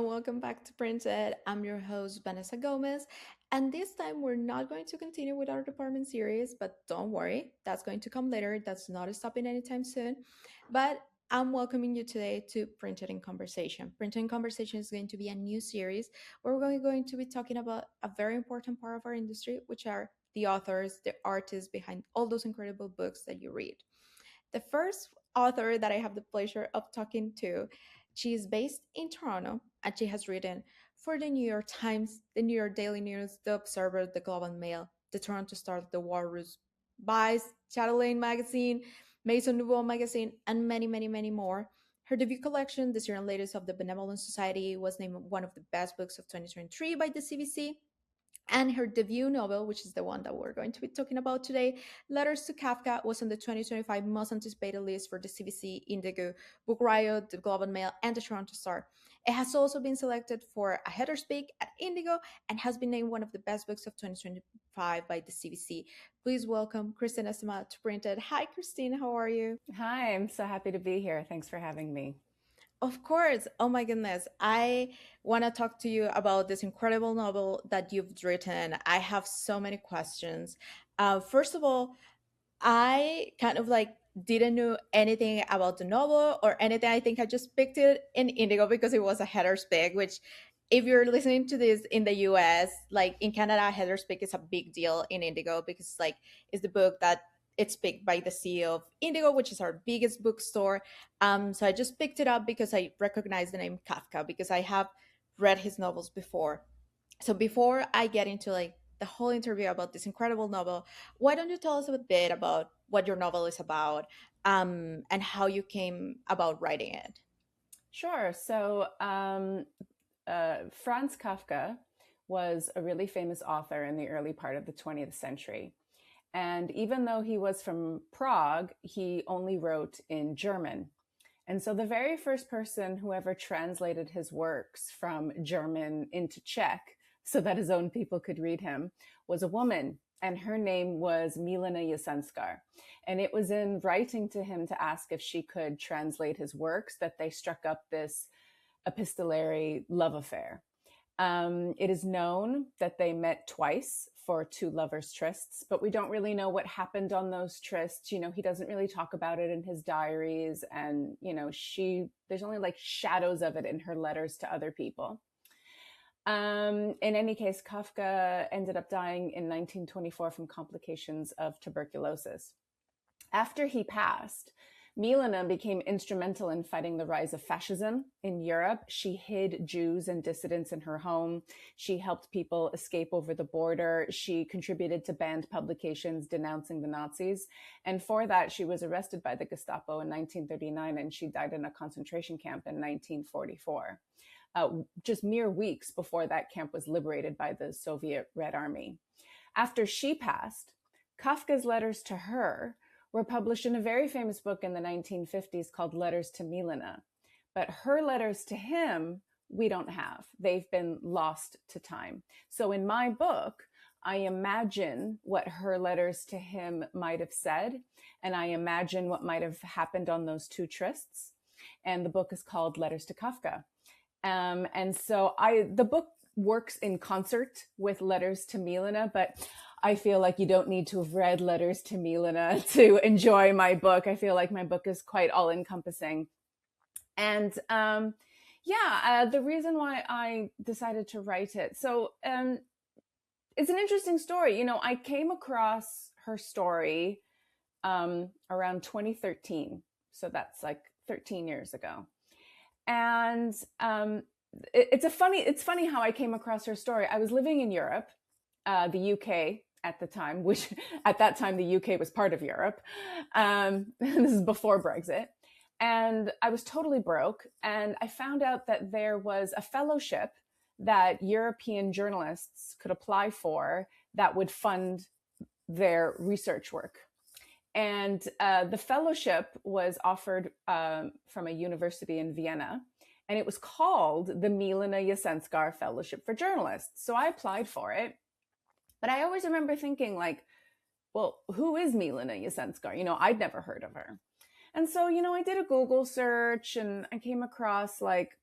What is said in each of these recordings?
and welcome back to Printed. I'm your host, Vanessa Gomez, and this time we're not going to continue with our department series, but don't worry, that's going to come later. That's not stopping anytime soon. But I'm welcoming you today to Printed in Conversation. Printed in Conversation is going to be a new series where we're going to be talking about a very important part of our industry, which are the authors, the artists behind all those incredible books that you read. The first author that I have the pleasure of talking to, she is based in Toronto and she has written for the New York Times, the New York Daily News, the Observer, the Globe and Mail, the Toronto Star, the Walrus, Vice, Chatelaine Magazine, Maison Nouveau Magazine, and many, many, many more. Her debut collection, The Syrian Ladies of the Benevolent Society, was named one of the best books of 2023 by the CBC, and her debut novel, which is the one that we're going to be talking about today, Letters to Kafka, was on the 2025 most anticipated list for the CBC, Indigo, Book Riot, the Globe and Mail, and the Toronto Star. It has also been selected for a Header Speak at Indigo and has been named one of the best books of 2025 by the CBC. Please welcome Christine Estima to Printed. Hi, Christine. How are you? Hi, I'm so happy to be here. Thanks for having me. Of course. Oh my goodness. I want to talk to you about this incredible novel that you've written. I have so many questions. First of all, I kind of like didn't know anything about the novel or anything. I think I just picked it in Indigo because it was a header's pick, which if you're listening to this in the US, like in Canada, header's pick is a big deal in Indigo because like it's the book that it's picked by the CEO of Indigo, which is our biggest bookstore. So I just picked it up because I recognize the name Kafka because I have read his novels before. So before I get into like the whole interview about this incredible novel, why don't you tell us a bit about what your novel is about, and how you came about writing it? Sure. Franz Kafka was a really famous author in the early part of the 20th century. And even though he was from Prague, he only wrote in German. And so the very first person who ever translated his works from German into Czech so that his own people could read him was a woman. And her name was Milena Jesenská. And it was in writing to him to ask if she could translate his works that they struck up this epistolary love affair. It is known that they met twice for two lovers' trysts, but we don't really know what happened on those trysts. You know, he doesn't really talk about it in his diaries, and there's only like shadows of it in her letters to other people. In any case, Kafka ended up dying in 1924 from complications of tuberculosis. After he passed, Milena became instrumental in fighting the rise of fascism in Europe. She hid Jews and dissidents in her home. She helped people escape over the border. She contributed to banned publications denouncing the Nazis. And for that, she was arrested by the Gestapo in 1939, and she died in a concentration camp in 1944, just mere weeks before that camp was liberated by the Soviet Red Army. After she passed, Kafka's letters to her were published in a very famous book in the 1950s called Letters to Milena. But her letters to him, we don't have. They've been lost to time. So in my book, I imagine what her letters to him might have said, and I imagine what might have happened on those two trysts. And the book is called Letters to Kafka. The book works in concert with Letters to Milena, but I feel like you don't need to have read Letters to Milena to enjoy my book. I feel like my book is quite all encompassing. And the reason why I decided to write it. It's an interesting story. You know, I came across her story around 2013. So that's like 13 years ago. And it's funny how I came across her story. I was living in Europe, the UK at the time, which at that time the UK was part of Europe. This is before Brexit. And I was totally broke. And I found out that there was a fellowship that European journalists could apply for that would fund their research work. And the fellowship was offered from a university in Vienna, and it was called the Milena Jesenská Fellowship for Journalists. So I applied for it, but I always remember thinking like, well, who is Milena Jesenská? You know, I'd never heard of her. And so, you know, I did a Google search and I came across like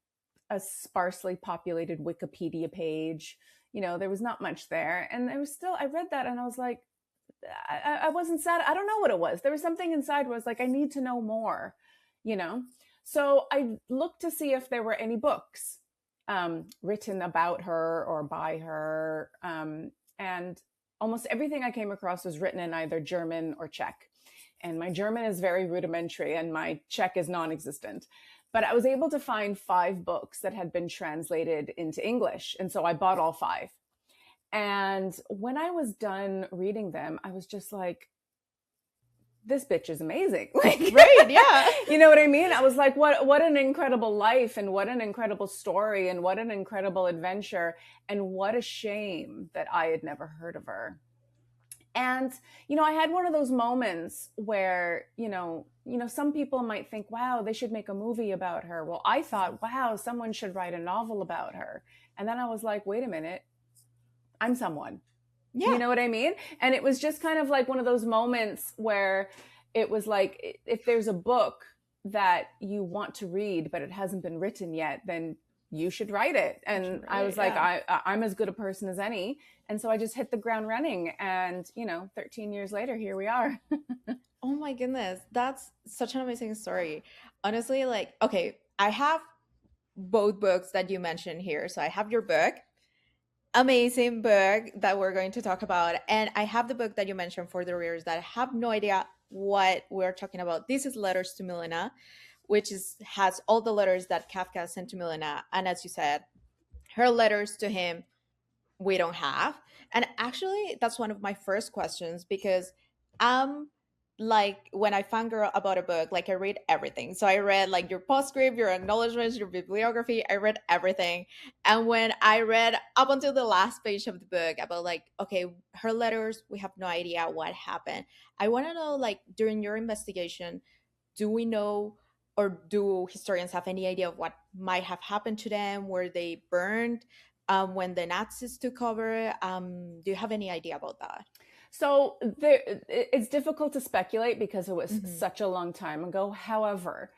a sparsely populated Wikipedia page. There was not much there. And there was still, I read that and I was like, I wasn't sad. I don't know what it was. There was something inside where I was like, I need to know more, you know? So I looked to see if there were any books written about her or by her. And almost everything I came across was written in either German or Czech. And my German is very rudimentary and my Czech is non-existent. But I was able to find 5 books that had been translated into English. And so I bought all 5. And when I was done reading them, I was just like, this bitch is amazing. Like, Right, yeah. you know what I mean? I was like, what an incredible life, and what an incredible story, and what an incredible adventure, and what a shame that I had never heard of her. And, I had one of those moments where, some people might think, wow, they should make a movie about her. Well, I thought, wow, someone should write a novel about her. And then I was like, wait a minute, I'm someone. Yeah. You know what I mean? And it was just kind of like one of those moments where it was like, if there's a book that you want to read, but it hasn't been written yet, then you should write it. And I was like, yeah. I'm as good a person as any. And so I just hit the ground running. And, 13 years later, here we are. Oh my goodness. That's such an amazing story. Honestly, like, okay, I have both books that you mentioned here. So I have your book, amazing book that we're going to talk about. And I have the book that you mentioned for the readers that have no idea what we're talking about. This is Letters to Milena, which has all the letters that Kafka sent to Milena. And as you said, her letters to him, we don't have. And actually, that's one of my first questions because like when I fangirl about a book, like I read everything. So I read like your postscript, your acknowledgments, your bibliography. I read everything. And when I read up until the last page of the book about like, okay, her letters, we have no idea what happened. I want to know, like, during your investigation, do we know or do historians have any idea of what might have happened to them? Were they burned when the Nazis took over? Do you have any idea about that? So it's difficult to speculate because it was such a long time ago. However,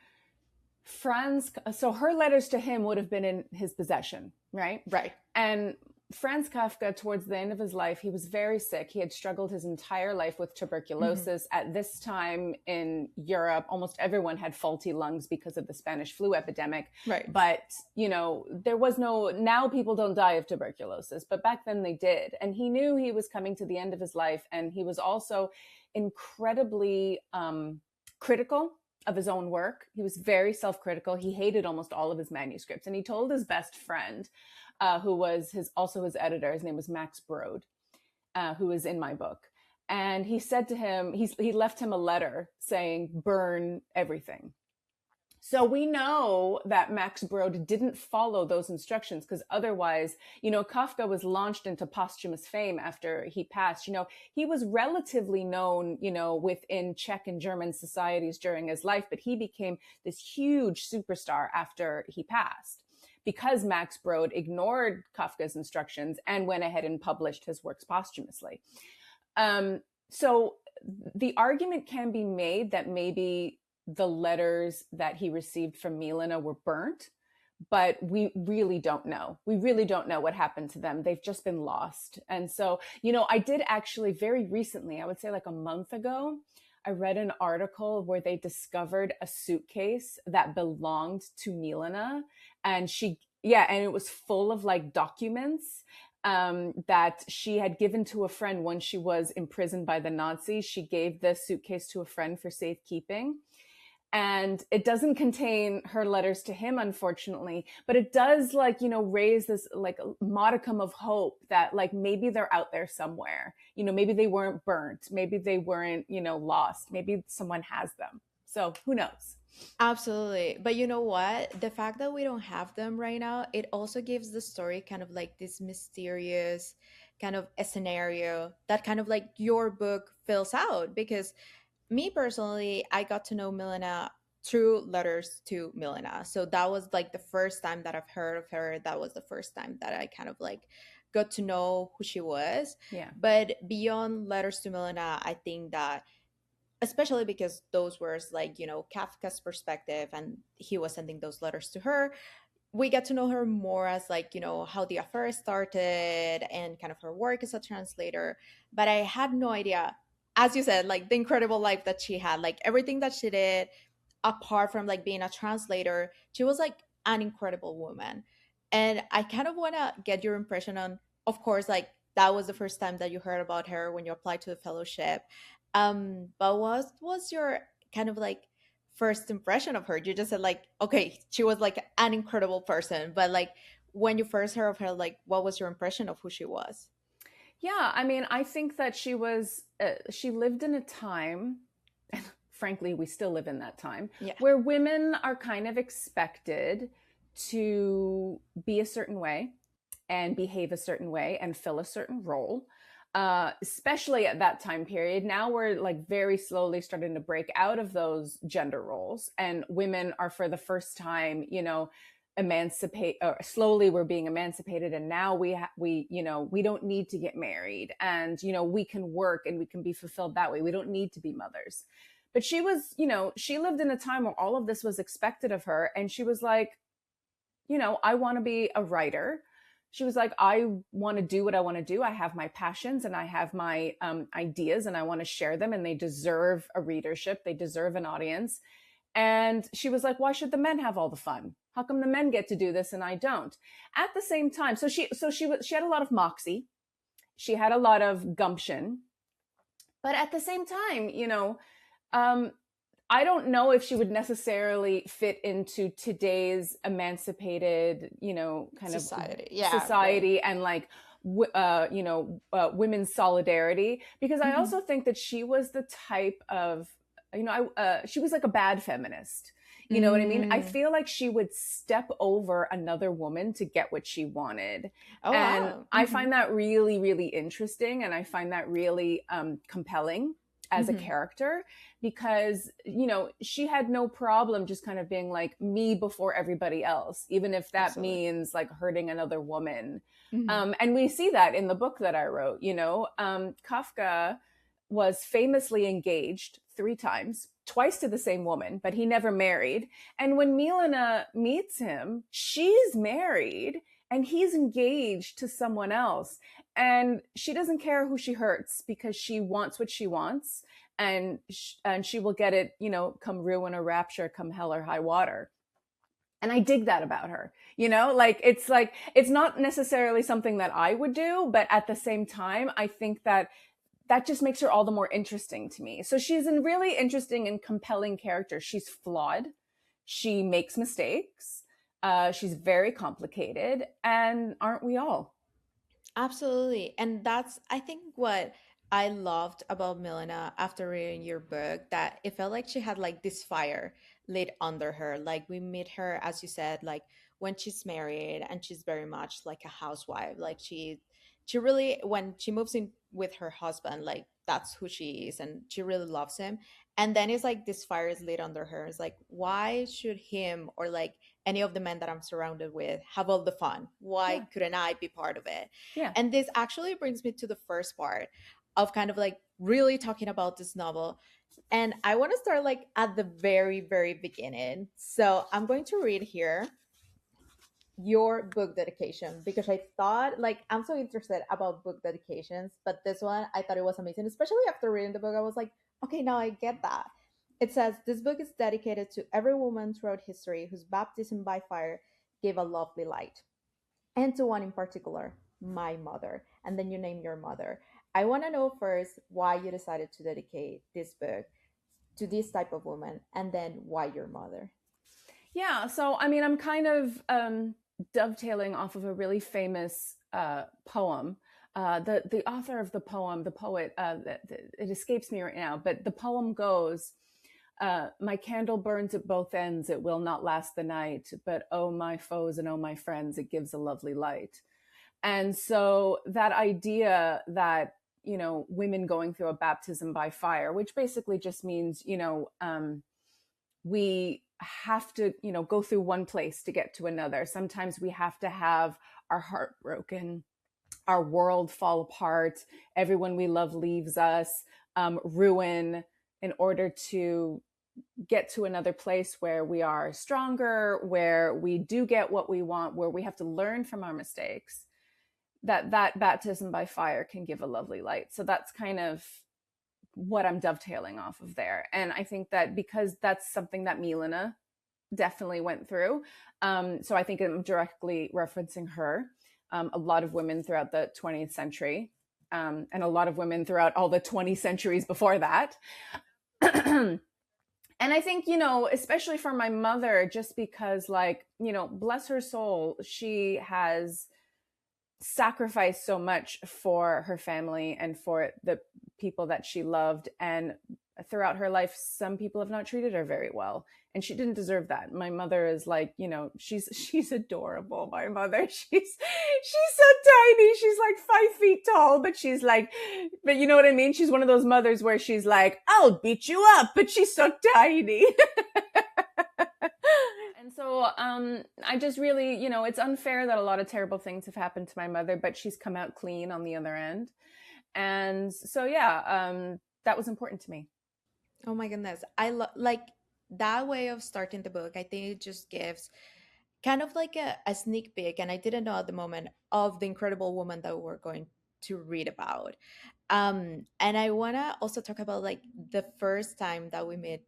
so her letters to him would have been in his possession, right? Right. And Franz Kafka, towards the end of his life, he was very sick. He had struggled his entire life with tuberculosis. At this time in Europe, almost everyone had faulty lungs because of the Spanish flu epidemic. Right. But, there was now people don't die of tuberculosis, but back then they did. And he knew he was coming to the end of his life. And he was also incredibly critical of his own work. He was very self-critical. He hated almost all of his manuscripts. And he told his best friend, who was also his editor, his name was Max Brod, who is in my book. And he said to him, he left him a letter saying, burn everything. So we know that Max Brod didn't follow those instructions because otherwise, Kafka was launched into posthumous fame after he passed. He was relatively known, within Czech and German societies during his life, but he became this huge superstar after he passed, because Max Brod ignored Kafka's instructions and went ahead and published his works posthumously. So the argument can be made that maybe the letters that he received from Milena were burnt, but we really don't know. We really don't know what happened to them. They've just been lost. And so, I did actually very recently, I would say like a month ago, I read an article where they discovered a suitcase that belonged to Milena, and and it was full of like documents that she had given to a friend when she was imprisoned by the Nazis. She gave the suitcase to a friend for safekeeping. And it doesn't contain her letters to him, unfortunately, but it does raise this like modicum of hope that like maybe they're out there somewhere. Maybe they weren't burnt. Maybe they weren't, lost. Maybe someone has them. So who knows? Absolutely. But you know what? The fact that we don't have them right now, it also gives the story kind of like this mysterious kind of a scenario that kind of like your book fills out. Because me personally, I got to know Milena through Letters to Milena. So that was like the first time that I've heard of her. That was the first time that I kind of like got to know who she was. Yeah. But beyond Letters to Milena, I think that especially because those were like, Kafka's perspective and he was sending those letters to her, we get to know her more as like, you know, how the affair started and kind of her work as a translator. But I had no idea, as you said, like the incredible life that she had, like everything that she did apart from like being a translator. She was like an incredible woman. And I kind of want to get your impression on, of course, like that was the first time that you heard about her when you applied to the fellowship. But what was your kind of like first impression of her? You just said like, okay, she was like an incredible person, but like when you first heard of her, like what was your impression of who she was? Yeah, I mean, I think that she lived in a time, and frankly, we still live in that time, Yeah. where women are kind of expected to be a certain way and behave a certain way and fill a certain role. Especially at that time period. Now we're like very slowly starting to break out of those gender roles, and women are for the first time, you know, emancipate, or slowly we're being emancipated, and now we you know, we don't need to get married, and you know, we can work and we can be fulfilled that way. We don't need to be mothers. But she was, you know, she lived in a time where all of this was expected of her, and she was like, you know, I want to be a writer. She was like, I want to do what I want to do. I have my passions and I have my ideas, and I want to share them, and they deserve a readership. They deserve an audience. And she was like, why should the men have all the fun? How come the men get to do this and I don't? At the same time, she had a lot of moxie. She had a lot of gumption. But at the same time, you know, um, I don't know if she would necessarily fit into today's emancipated, you know, kind of Society. Yeah, right. society, and like, you know, women's solidarity. Because I Hmm. also think that she was the type of, you know, she was like a bad feminist. You know what I mean? I Mm. feel like she would step over another woman to get what she wanted. Oh And wow. I find that really, really interesting. And I find that really compelling as a Hmm. character, because you know, she had no problem just kind of being like me before everybody else, even if that Absolutely. means like hurting another woman. Hmm. And we see that in the book that I wrote. You know, Kafka was famously engaged 3 times, twice to the same woman, but he never married. And when Milena meets him, she's married and he's engaged to someone else, and she doesn't care who she hurts because she wants what she wants, and she will get it, you know, come ruin or rapture, come hell or high water. And I dig that about her. You know, like it's not necessarily something that I would do, but at the same time, I think that that just makes her all the more interesting to me. So she's a really interesting and compelling character. She's flawed. She makes mistakes. She's very complicated, and aren't we all? Absolutely. And that's, I think, what I loved about Milena after reading your book, that it felt like she had like this fire lit under her. Like we meet her, as you said, like when she's married and she's very much like a housewife. Like she really, when she moves in with her husband, like that's who she is and she really loves him. And then it's like this fire is lit under her. It's like, why should him or like any of the men that I'm surrounded with have all the fun? Why Yeah, couldn't I be part of it? yeah. And this actually brings me to the first part of kind of like really talking about this novel. And I want to start like at the very, very beginning. So I'm going to read here your book dedication because I thought like I'm so interested about book dedications, but this one I thought it was amazing, especially after reading the book. I was like, okay, now I get that. It says this book is dedicated to every woman throughout history whose baptism by fire gave a lovely light, and to one in particular, my mother. And then you name your mother. I want to know first why you decided to dedicate this book to this type of woman, and then why your mother. Yeah, so I mean, I'm kind of dovetailing off of a really famous poem. The author of the poem, the poet, it escapes me right now, but the poem goes, "My candle burns at both ends; it will not last the night. But oh, my foes and oh, my friends, it gives a lovely light." And so that idea that, you know, women going through a baptism by fire, which basically just means, you know, we have to, you know, go through one place to get to another. Sometimes we have to have our heart broken, our world fall apart, everyone we love leaves us, ruin, in order to get to another place where we are stronger, where we do get what we want, where we have to learn from our mistakes, that baptism by fire can give a lovely light. So that's kind of what I'm dovetailing off of there. And I think that because that's something that Milena definitely went through. So I think I'm directly referencing her. A lot of women throughout the 20th century, and a lot of women throughout all the 20 centuries before that. And I think, especially for my mother, just because, like, bless her soul, she has sacrificed so much for her family and for the people that she loved. And throughout her life, some people have not treated her very well, and she didn't deserve that. My mother is like, she's adorable. My mother, she's so tiny. She's like 5 feet tall, but you know what I mean? She's one of those mothers where she's like, I'll beat you up, but she's so tiny. And so I just really, it's unfair that a lot of terrible things have happened to my mother, but she's come out clean on the other end. And so, yeah, that was important to me. Oh my goodness. I like that way of starting the book. I think it just gives kind of like a sneak peek, and I didn't know at the moment, of the incredible woman that we're going to read about. And I want to also talk about like the first time that we met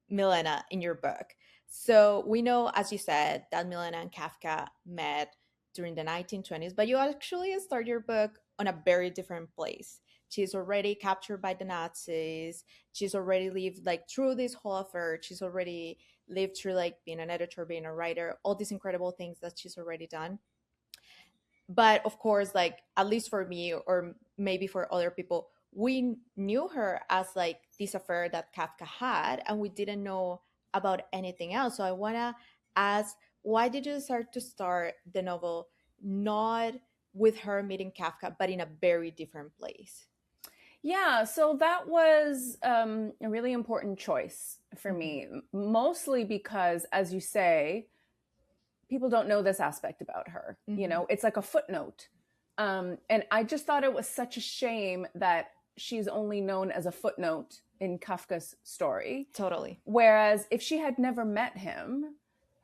Milena in your book. So we know, as you said, that Milena and Kafka met during the 1920s, but you actually start your book on a very different place. She's already captured by the Nazis. She's already lived like through this whole affair. She's already lived through like being an editor, being a writer, all these incredible things that she's already done. But of course, like at least for me, or maybe for other people, we knew her as like this affair that Kafka had, and we didn't know about anything else. So I want to ask, why did you decide to start the novel not with her meeting Kafka, but in a very different place? Yeah, so that was a really important choice for Hmm. me, mostly because, as you say, people don't know this aspect about her. Hmm. It's like a footnote. And I just thought it was such a shame that she's only known as a footnote in Kafka's story. Totally. Whereas if she had never met him,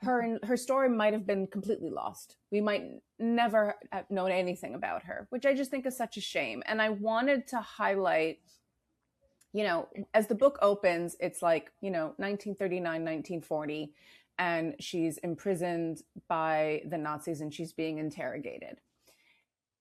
her story might have been completely lost. We might never have known anything about her, which I just think is such a shame. And I wanted to highlight, as the book opens, it's like, 1939, 1940, and she's imprisoned by the Nazis and she's being interrogated.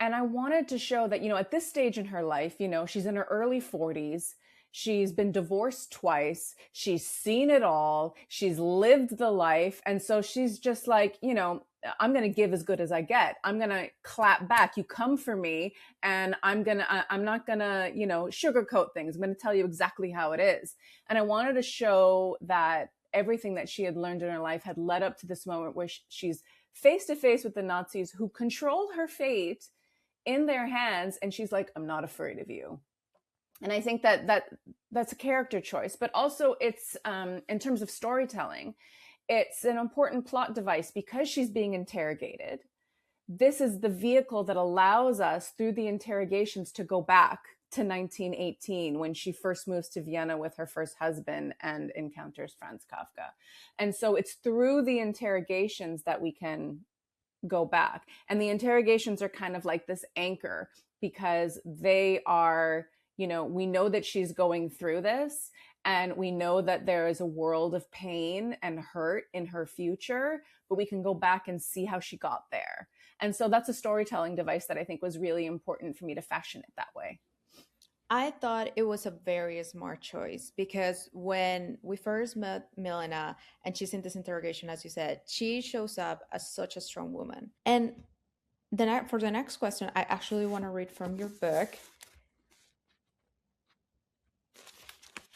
And I wanted to show that, at this stage in her life, she's in her early 40s. She's been divorced twice. She's seen it all. She's lived the life. And so she's just like, I'm going to give as good as I get. I'm going to clap back. You come for me, and I'm not going to, sugarcoat things. I'm going to tell you exactly how it is. And I wanted to show that everything that she had learned in her life had led up to this moment where she's face to face with the Nazis, who control her fate in their hands, and she's like, I'm not afraid of you. And I think that's a character choice, but also it's in terms of storytelling, it's an important plot device because she's being interrogated. This is the vehicle that allows us through the interrogations to go back to 1918, when she first moves to Vienna with her first husband and encounters Franz Kafka. And so it's through the interrogations that we can go back. And the interrogations are kind of like this anchor, because they are, we know that she's going through this, and we know that there is a world of pain and hurt in her future, but we can go back and see how she got there. And so that's a storytelling device that I think was really important for me to fashion it that way. I thought it was a very smart choice because when we first met Milena and she's in this interrogation, as you said, she shows up as such a strong woman. And then for the next question, I actually want to read from your book.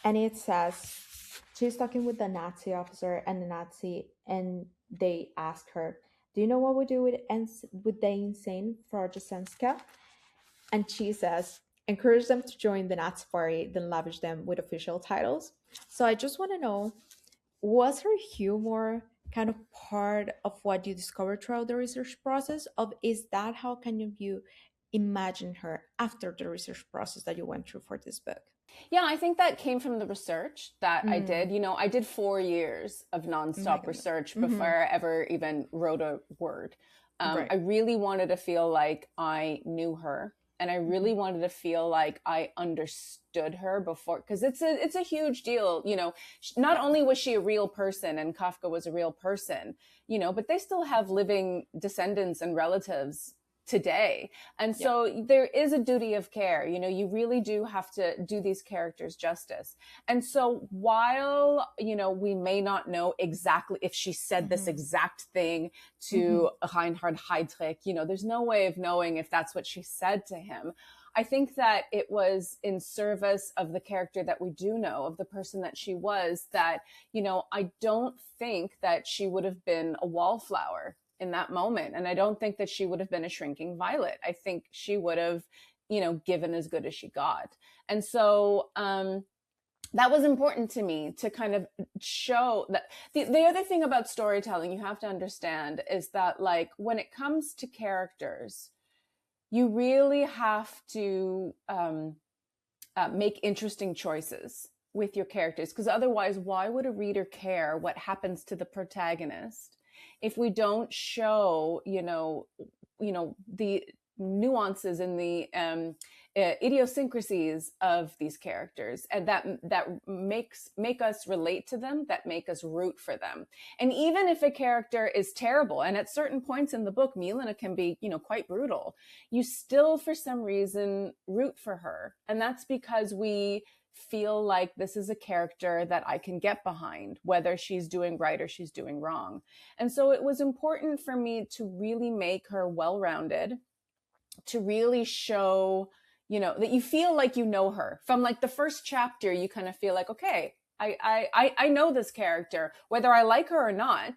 And it says she's talking with the Nazi officer and the Nazi, and they ask her, "Do you know what we do with the insane Frau Jesenská?" And she says, encourage them to join the Nazi party, then lavish them with official titles. So I just want to know, was her humor kind of part of what you discovered throughout the research process? Of is that how kind of you imagine her after the research process that you went through for this book? Yeah, I think that came from the research that I Mm. did. I did 4 years of Oh my nonstop goodness. research Hmm. before I ever even wrote a word. Right. I really wanted to feel like I knew her, and I Hmm. really wanted to feel like I understood her before, because it's a huge deal. Not only was she a real person, and Kafka was a real person, but they still have living descendants and relatives today. And Yeah. so there is a duty of care. You really do have to do these characters justice. And so while, we may not know exactly if she said this Hmm. exact thing Hmm. to Reinhard Heydrich, there's no way of knowing if that's what she said to him. I think that it was in service of the character that we do know, of the person that she was, that, I don't think that she would have been a wallflower in that moment. And I don't think that she would have been a shrinking violet. I think she would have, given as good as she got. And so, that was important to me to kind of show that the other thing about storytelling you have to understand is that, like, when it comes to characters, you really have to make interesting choices with your characters, because otherwise, why would a reader care what happens to the protagonist if we don't show, the nuances and the idiosyncrasies of these characters, and that make us relate to them, that make us root for them. And even if a character is terrible, and at certain points in the book Milena can be, quite brutal, you still for some reason root for her. And that's because we feel like this is a character that I can get behind, whether she's doing right or she's doing wrong. And so it was important for me to really make her well-rounded, to really show, that you feel like you know her. From like the first chapter, you kind of feel like, okay, I know this character, whether I like her or not,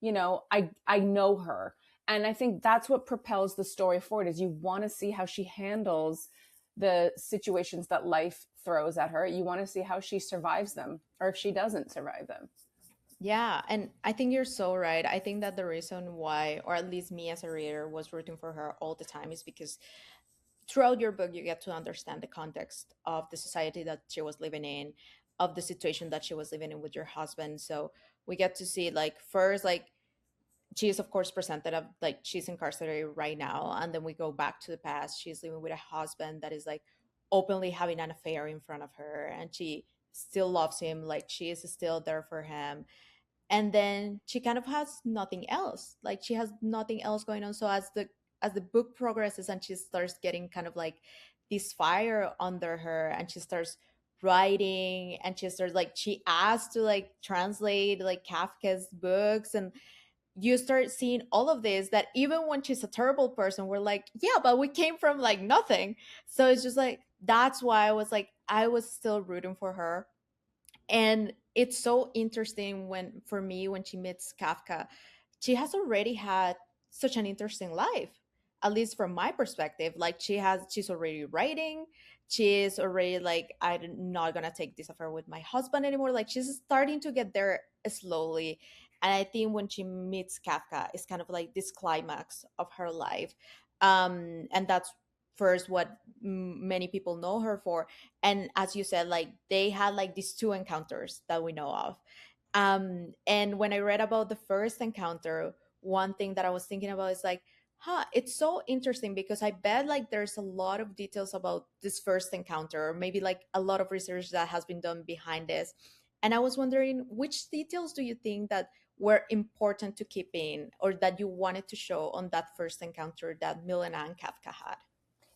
I know her. And I think that's what propels the story forward, is you want to see how she handles the situations that life throws at her. You want to see how she survives them, or if she doesn't survive them. Yeah, and I think you're so right. I think that the reason why, or at least me as a reader, was rooting for her all the time is because throughout your book you get to understand the context of the society that she was living in, of the situation that she was living in with your husband. So we get to see, like, first, like, she is of course presented of like she's incarcerated right now, and then we go back to the past. She's living with a husband that is like openly having an affair in front of her, and she still loves him, like she is still there for him. And then she kind of has nothing else, like she has nothing else going on. So as the book progresses and she starts getting kind of like this fire under her, and she starts writing, and she starts like she asks to like translate like Kafka's books, and you start seeing all of this, that even when she's a terrible person, we're like, yeah, but we came from like nothing. So it's just like, that's why I was like, I was still rooting for her. And it's so interesting when, for me, when she meets Kafka, she has already had such an interesting life, at least from my perspective. Like she's already writing, she's already like, I'm not gonna take this affair with my husband anymore. Like she's starting to get there slowly. And I think when she meets Kafka, it's kind of like this climax of her life. And that's first what many people know her for. And as you said, like they had like these two encounters that we know of. And when I read about the first encounter, one thing that I was thinking about is like, it's so interesting, because I bet like there's a lot of details about this first encounter, or maybe like a lot of research that has been done behind this. And I was wondering, which details do you think that were important to keep in, or that you wanted to show on that first encounter that Milena and Kafka had?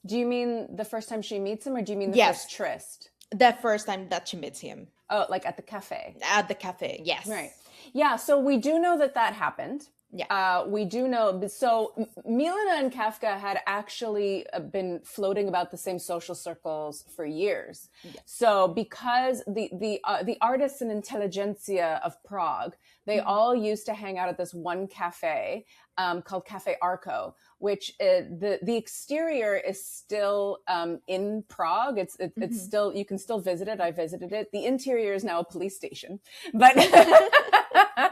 Do you mean the first time she meets him, or do you mean the Yes, first tryst? the first time that she meets him Oh, like at the cafe. at the cafe. Right. Yes. Yeah. So we do know that happened. Yeah. We do know. So Milena and Kafka had actually been floating about the same social circles for years. Yeah. So because the artists and intelligentsia of Prague, they Mhm. all used to hang out at this one cafe called Cafe Arco, which the exterior is still in Prague. It's Mhm. still, you can still visit it. I visited it. The interior is now a police station, but Oh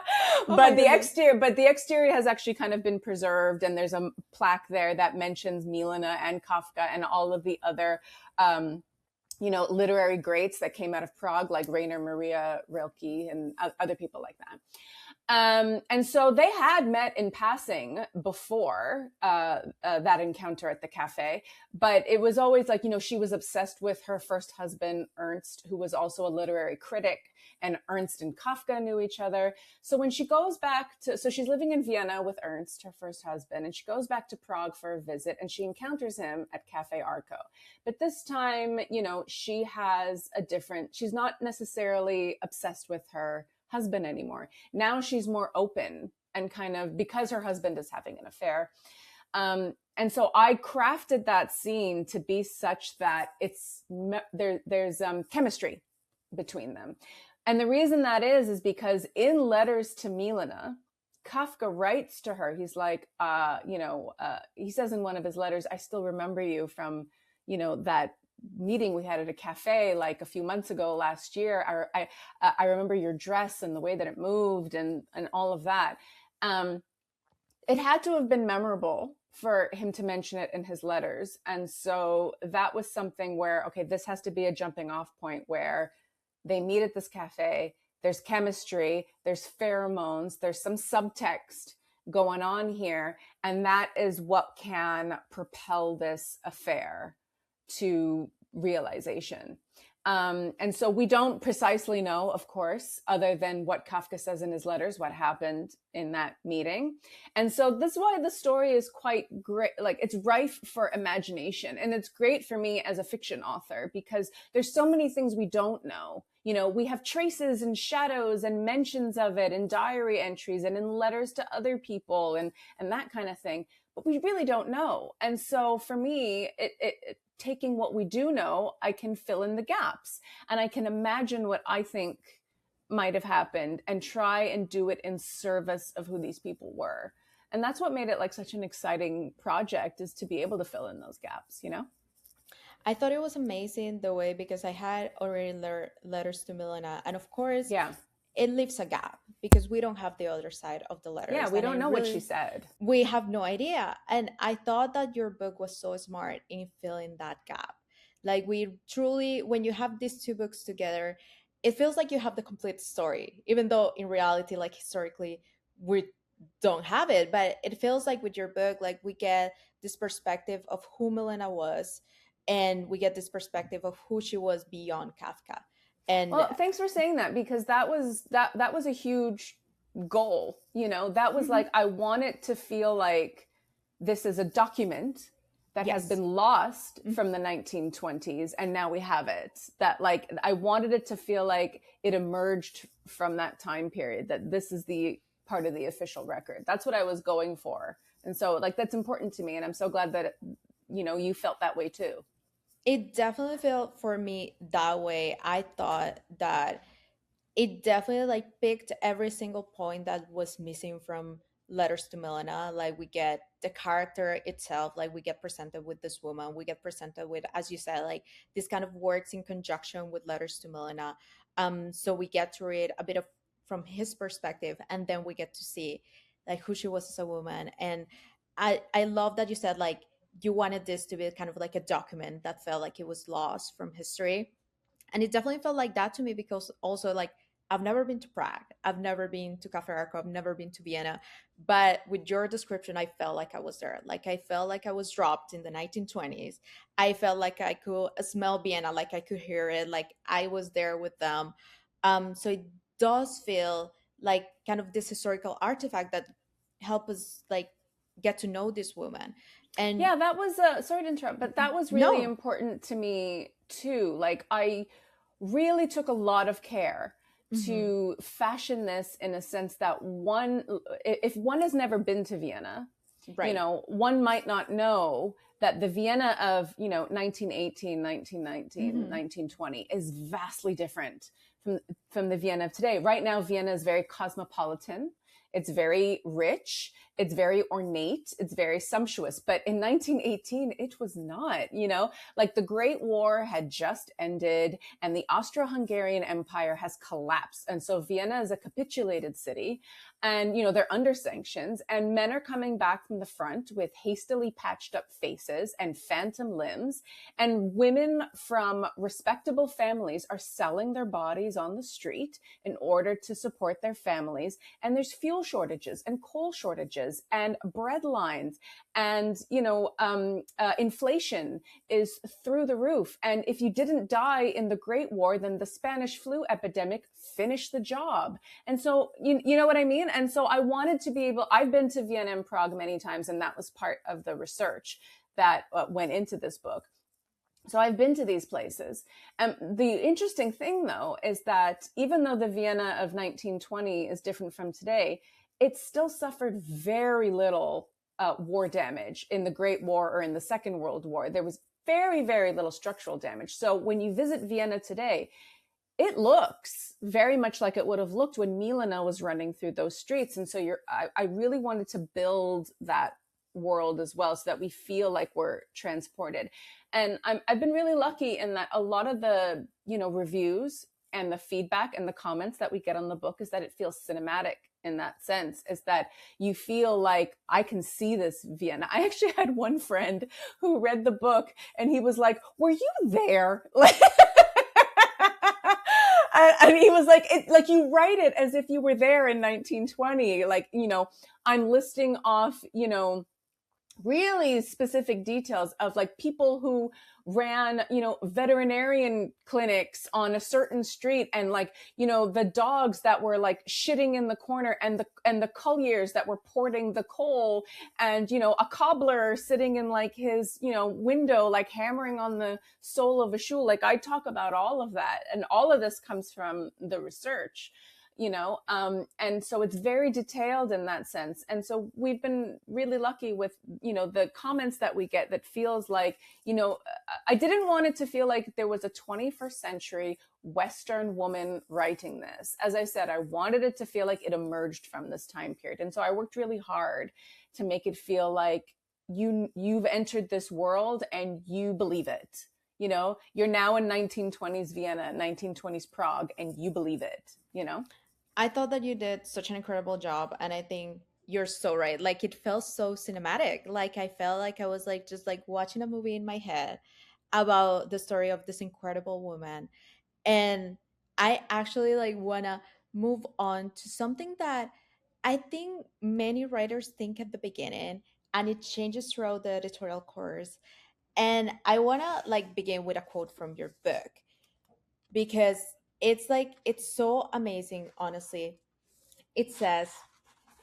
my goodness. But the exterior has actually kind of been preserved, and there's a plaque there that mentions Milena and Kafka and all of the other literary greats that came out of Prague, like Rainer Maria Rilke and other people like that. And so they had met in passing before that encounter at the cafe, but it was always like, she was obsessed with her first husband, Ernst, who was also a literary critic, and Ernst and Kafka knew each other. So when she goes back so she's living in Vienna with Ernst, her first husband, and she goes back to Prague for a visit, and she encounters him at Cafe Arco. But this time, she's not necessarily obsessed with her husband anymore. Now she's more open, and kind of, because her husband is having an affair. And so I crafted that scene to be such that there's chemistry between them. And the reason that is because in Letters to Milena, Kafka writes to her, he's like, he says in one of his letters, I still remember you from, that meeting we had at a cafe like a few months ago last year. I remember your dress and the way that it moved and all of that. It had to have been memorable for him to mention it in his letters. And so that was something where, okay, this has to be a jumping off point where they meet at this cafe. There's chemistry, there's pheromones, there's some subtext going on here. And that is what can propel this affair to realization. And so we don't precisely know, of course, other than what Kafka says in his letters, what happened in that meeting. And so this is why the story is quite great. Like, it's rife for imagination. And it's great for me as a fiction author, because there's so many things we don't know. We have traces and shadows and mentions of it in diary entries and in letters to other people and that kind of thing. But we really don't know. And so for me, it taking what we do know, I can fill in the gaps, and I can imagine what I think might have happened and try and do it in service of who these people were. And that's what made it like such an exciting project, is to be able to fill in those gaps, I thought it was amazing the way, because I had already letters to Milena, and of course, Yeah. it leaves a gap because we don't have the other side of the letters. Yeah, we and don't know what she said. We have no idea. And I thought that your book was so smart in filling that gap. Like, we truly, when you have these two books together, it feels like you have the complete story, even though in reality, like, historically, we don't have it. But it feels like with your book, like, we get this perspective of who Milena was, and we get this perspective of who she was beyond Kafka. And well, thanks for saying that, because that was a huge goal. That was like, I want it to feel like this is a document that has been lost from the 1920s, and now we have it. That, like, I wanted it to feel like it emerged from that time period, that this is the part of the official record. That's what I was going for. And so, like, that's important to me, and I'm so glad that you felt that way too. It definitely felt for me that way. I thought that it definitely, like, picked every single point that was missing from Letters to Milena. Like, we get the character itself, like, we get presented with this woman, we get presented with, as you said, like, this kind of works in conjunction with Letters to Milena. So we get to read a bit of from his perspective, and then we get to see, like, who she was as a woman. And I love that you said, like, you wanted this to be kind of like a document that felt like it was lost from history. And it definitely felt like that to me, because also, like, I've never been to Prague, I've never been to Cafe Arco, I've never been to Vienna, but with your description, I felt like I was there. Like, I felt like I was dropped in the 1920s. I felt like I could smell Vienna, like I could hear it, like I was there with them. So it does feel like kind of this historical artifact that help us, like, get to know this woman. And yeah, that was sorry to interrupt, but that was really important to me too. Like, I really took a lot of care to fashion this in a sense that if one has never been to Vienna, right, one might not know that the Vienna of 1918, 1919, 1920 is vastly different from the Vienna of today. Right now, Vienna is very cosmopolitan. It's very rich. It's very ornate. It's very sumptuous. But in 1918, it was not, like the Great War had just ended and the Austro-Hungarian Empire has collapsed. And so Vienna is a capitulated city and, they're under sanctions and men are coming back from the front with hastily patched up faces and phantom limbs. And women from respectable families are selling their bodies on the street in order to support their families. And there's fuel shortages and coal shortages and bread lines and, inflation is through the roof. And if you didn't die in the Great War, then the Spanish flu epidemic finished the job. And so, you know what I mean? And so I wanted to be able, I've been to Vienna and Prague many times, and that was part of the research that went into this book. So I've been to these places. And the interesting thing, though, is that even though the Vienna of 1920 is different from today, it still suffered very little war damage in the Great War or in the Second World War. There was very, very little structural damage. So when you visit Vienna today, it looks very much like it would have looked when Milena was running through those streets. And so I really wanted to build that world as well so that we feel like we're transported. And I've been really lucky in that a lot of the, reviews and the feedback and the comments that we get on the book is that it feels cinematic in that sense, is that you feel like I can see this Vienna. I actually had one friend who read the book and he was like, were you there? And he was like, like you write it as if you were there in 1920. Like, I'm listing off, really specific details of like people who ran, veterinarian clinics on a certain street and like, the dogs that were like shitting in the corner and the colliers that were porting the coal and, a cobbler sitting in like his, window, like hammering on the sole of a shoe. Like I talk about all of that. And all of this comes from the research. And so it's very detailed in that sense. And so we've been really lucky with, the comments that we get that feels like, I didn't want it to feel like there was a 21st century Western woman writing this. As I said, I wanted it to feel like it emerged from this time period. And so I worked really hard to make it feel like you've entered this world and you believe it. You're now in 1920s Vienna, 1920s Prague, and you believe it, I thought that you did such an incredible job, and I think you're so right. Like it felt so cinematic. Like I felt like I was like just like watching a movie in my head about the story of this incredible woman. And I actually like wanna move on to something that I think many writers think at the beginning and it changes throughout the editorial course. And I wanna like begin with a quote from your book because it's like it's so amazing, honestly. It says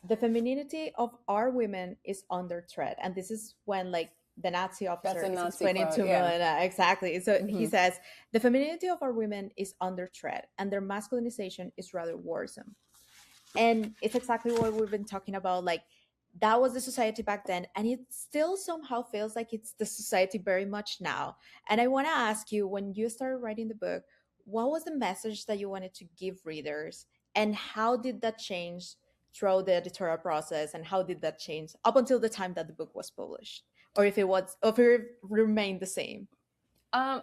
the femininity of our women is under threat, and this is when like the Nazi That's officer a is Nazi explaining quote. to Yeah. Milena exactly. So he Mm-hmm. says the femininity of our women is under threat and their masculinization is rather worrisome. And it's exactly what we've been talking about. Like that was the society back then, and it still somehow feels like it's the society very much now. And I want to ask you, when you started writing the book, what was the message that you wanted to give readers, and how did that change throughout the editorial process, and how did that change up until the time that the book was published, or if it remained the same? I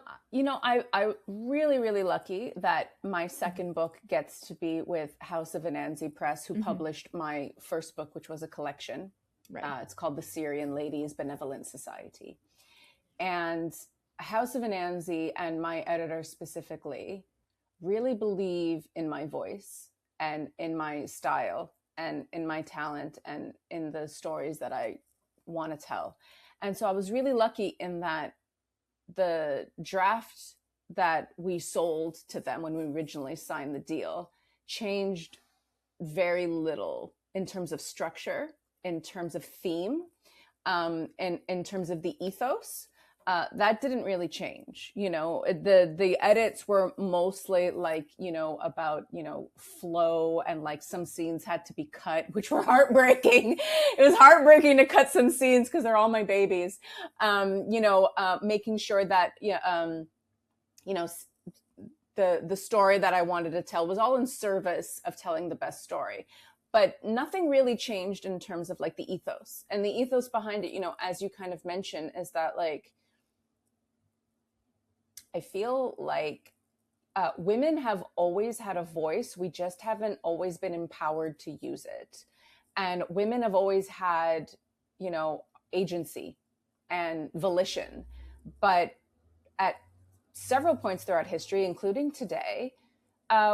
really, really lucky that my second book gets to be with House of Anansi Press, who Hmm. published my first book, which was a collection. Right. It's called the Syrian Ladies Benevolent Society. And House of Anansi and my editor specifically really believe in my voice and in my style and in my talent and in the stories that I want to tell. And so I was really lucky in that the draft that we sold to them when we originally signed the deal changed very little in terms of structure, in terms of theme, and in terms of the ethos. That didn't really change. The edits were mostly like, about, flow, and like some scenes had to be cut, which were heartbreaking. It was heartbreaking to cut some scenes because they're all my babies. Making sure that, the story that I wanted to tell was all in service of telling the best story. but nothing really changed in terms of like the ethos. And the ethos behind it, you know, as you kind of mentioned, is that like, I feel like women have always had a voice. We just haven't always been empowered to use it. And women have always had, you know, agency and volition. But at several points throughout history, including today,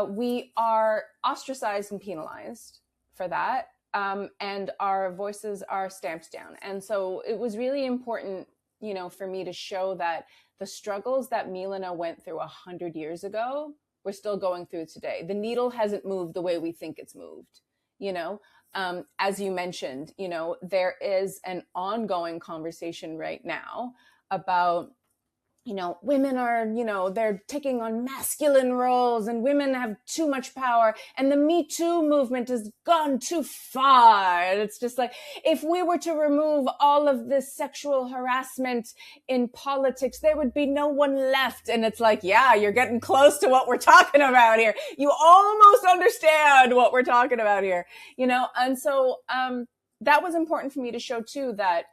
we are ostracized and penalized for that. And our voices are stamped down. And so it was really important, you know, for me to show that the struggles that Milena went through 100 years ago, we're still going through today. The needle hasn't moved the way we think it's moved, you know. As you mentioned, you know, there is an ongoing conversation right now about, you know, women are, you know, they're taking on masculine roles and women have too much power and the Me Too movement has gone too far. And it's just like, if we were to remove all of this sexual harassment in politics, there would be no one left. And it's like, yeah, you're getting close to what we're talking about here. You almost understand what we're talking about here, you know? And so that was important for me to show too, that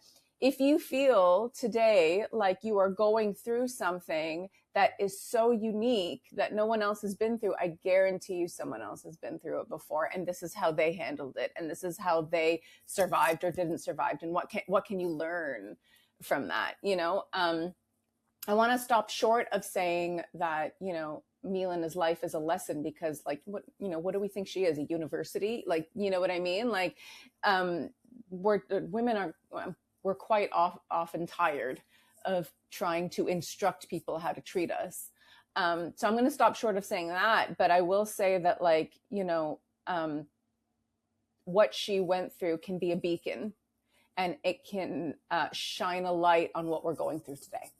if you feel today like you are going through something that is so unique that no one else has been through, I guarantee you someone else has been through it before. And this is how they handled it. And this is how they survived or didn't survive. And what can you learn from that? You know, I want to stop short of saying that, you know, Milena's life is a lesson, because like, what, you know, what do we think she is, a university? Like, you know what I mean? Like, women are, we're quite often tired of trying to instruct people how to treat us. So I'm going to stop short of saying that, but I will say that, like, you know, what she went through can be a beacon, and it can shine a light on what we're going through today.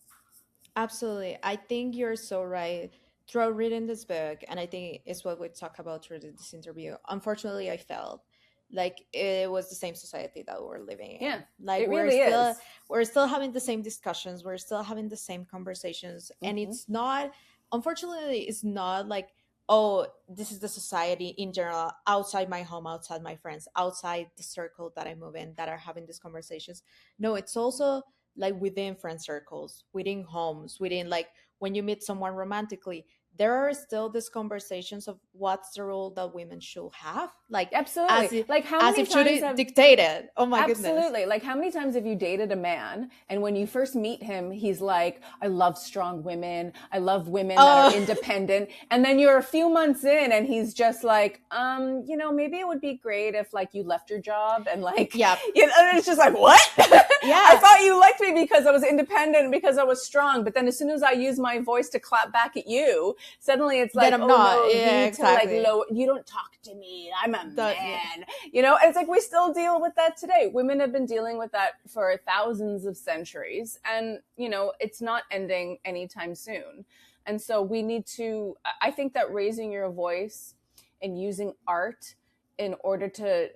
Absolutely. I think you're so right. Throughout reading this book, and I think it's what we talk about through this interview, unfortunately, I felt like it was the same society that we're living Yeah, in. Like it really is. we're still having the same discussions, we're still having the same conversations, and Mm-hmm. it's not, unfortunately, it's not like, oh, this is the society in general outside my home, outside my friends, outside the circle that I move in that are having these conversations. No, it's also like within friend circles, within homes, within, like, when you meet someone romantically, there are still these conversations of what's the role that women should have, like Absolutely. Like, how as many if should times it have dictated. Oh my goodness. Absolutely. Like, how many times have you dated a man and when you first meet him, he's like, I love strong women. I love women that are Oh, independent. And then you're a few months in and he's just like, you know, maybe it would be great if like you left your job and like, yeah, you know, and it's just like, what? I yeah, thought you liked me because I was independent, because I was strong. But then as soon as I use my voice to clap back at you, suddenly it's then like, I'm oh not. no, you Yeah, need to like exactly. you don't talk to me. I'm a That, yeah. man. You know, and it's like we still deal with that today. Women have been dealing with that for thousands of centuries, and you know, it's not ending anytime soon. And so we need to, I think that raising your voice and using art in order to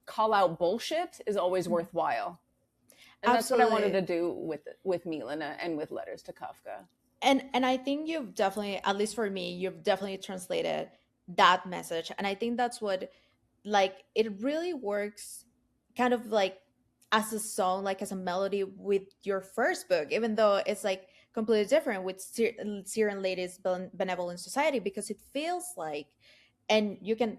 call out bullshit is always worthwhile. And that's what I wanted to Absolutely. do with Milena and with Letters to Kafka. And I think you've definitely, at least for me, you've definitely translated that message, and I think that's what, like, it really works kind of like as a song, like as a melody with your first book, even though it's like completely different with Syrian Ladies Benevolent Society, because it feels like, and you can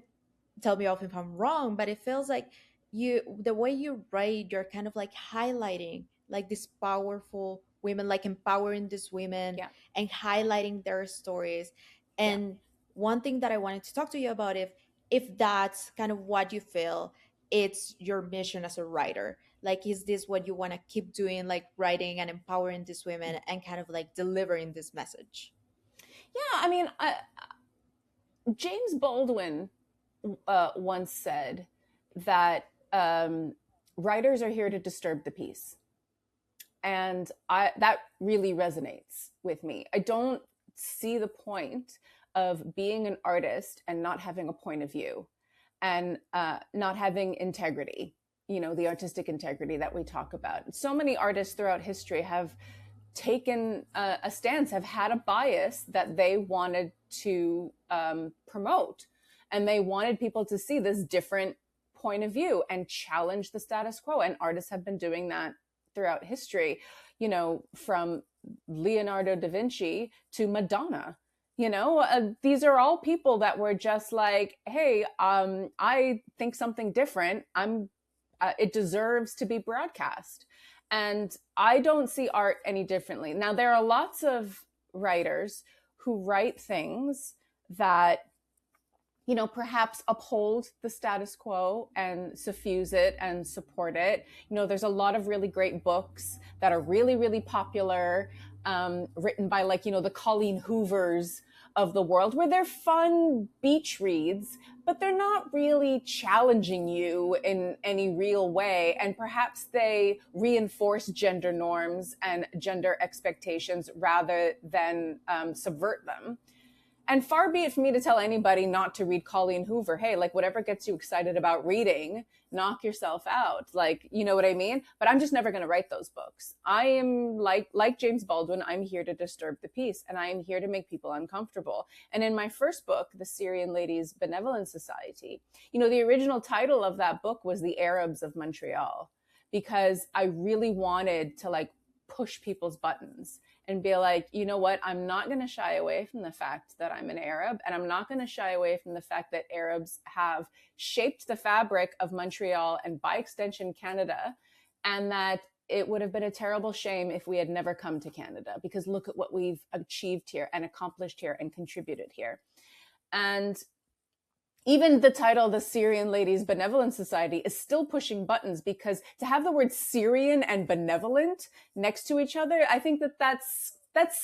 tell me off if I'm wrong, but it feels like you, the way you write, you're kind of like highlighting like these powerful women, like empowering these women Yeah, and highlighting their stories. yeah. And one thing that I wanted to talk to you about, if that's kind of what you feel it's your mission as a writer, like, is this what you want to keep doing, like writing and empowering these women and kind of like delivering this message? Yeah, I mean, James Baldwin once said that writers are here to disturb the peace. And that really resonates with me. I don't see the point of being an artist and not having a point of view, and not having integrity, you know, the artistic integrity that we talk about. So many artists throughout history have taken a stance, have had a bias that they wanted to promote. And they wanted people to see this different point of view and challenge the status quo. And artists have been doing that throughout history, from Leonardo da Vinci to Madonna. These are all people that were just like, hey, I think something different. It deserves to be broadcast. And I don't see art any differently. Now, there are lots of writers who write things that perhaps uphold the status quo and suffuse it and support it. There's a lot of really great books that are really, really popular, written by the Colleen Hoovers of the world, where they're fun beach reads, but they're not really challenging you in any real way. And perhaps they reinforce gender norms and gender expectations rather than subvert them. And far be it for me to tell anybody not to read Colleen Hoover. Hey, whatever gets you excited about reading, knock yourself out. You know what I mean? But I'm just never going to write those books. I am like James Baldwin. I'm here to disturb the peace, and I am here to make people uncomfortable. And in my first book, The Syrian Ladies Benevolent Society, the original title of that book was The Arabs of Montreal, because I really wanted to push people's buttons and be like, you know what, I'm not going to shy away from the fact that I'm an Arab, and I'm not going to shy away from the fact that Arabs have shaped the fabric of Montreal and by extension Canada, and that it would have been a terrible shame if we had never come to Canada, because look at what we've achieved here and accomplished here and contributed here. And even the title, The Syrian Ladies Benevolent Society, is still pushing buttons, because to have the word Syrian and benevolent next to each other, I think that's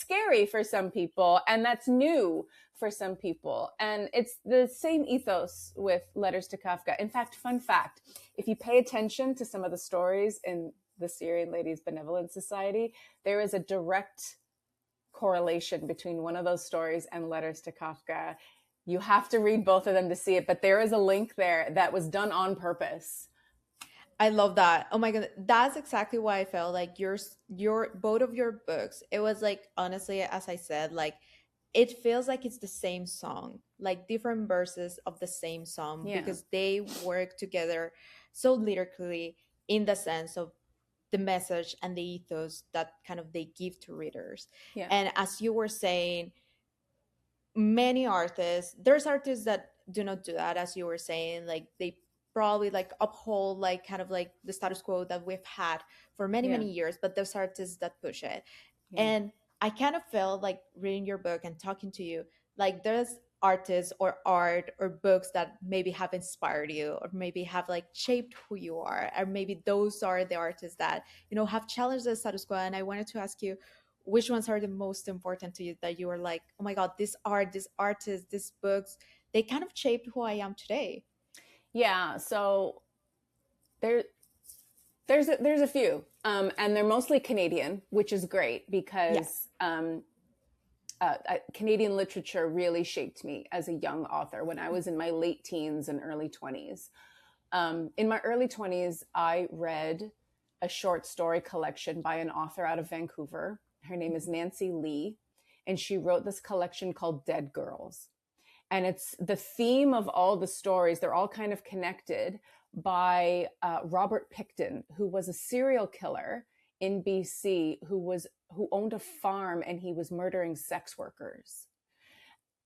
scary for some people, and that's new for some people. And it's the same ethos with Letters to Kafka. In fact, fun fact, if you pay attention to some of the stories in The Syrian Ladies Benevolent Society, there is a direct correlation between one of those stories and Letters to Kafka. You have to read both of them to see it, but there is a link there that was done on purpose. I love that. Oh my god, that's exactly why I felt like your both of your books. It was honestly, as I said, it feels like it's the same song, different verses of the same song, Yeah. because they work together so lyrically in the sense of the message and the ethos that kind of they give to readers. Yeah. And as you were saying, many artists, there's artists that do not do that, as you were saying, they probably uphold kind of the status quo that we've had for many, Yeah. many years, but there's artists that push it. Yeah. And I kind of felt reading your book and talking to you, there's artists or art or books that maybe have inspired you, or maybe have shaped who you are, or maybe those are the artists that have challenged the status quo. And I wanted to ask you, which ones are the most important to you, that you are like, oh my god, this art, this artist, these books, they kind of shaped who I am today? Yeah, so there's a few, and they're mostly Canadian, which is great, because Canadian literature really shaped me as a young author when I was in my late teens and early 20s. In my early 20s, I read a short story collection by an author out of Vancouver. Her name is Nancy Lee, and she wrote this collection called Dead Girls. And it's the theme of all the stories. They're all kind of connected by Robert Pickton, who was a serial killer in BC, who owned a farm, and he was murdering sex workers.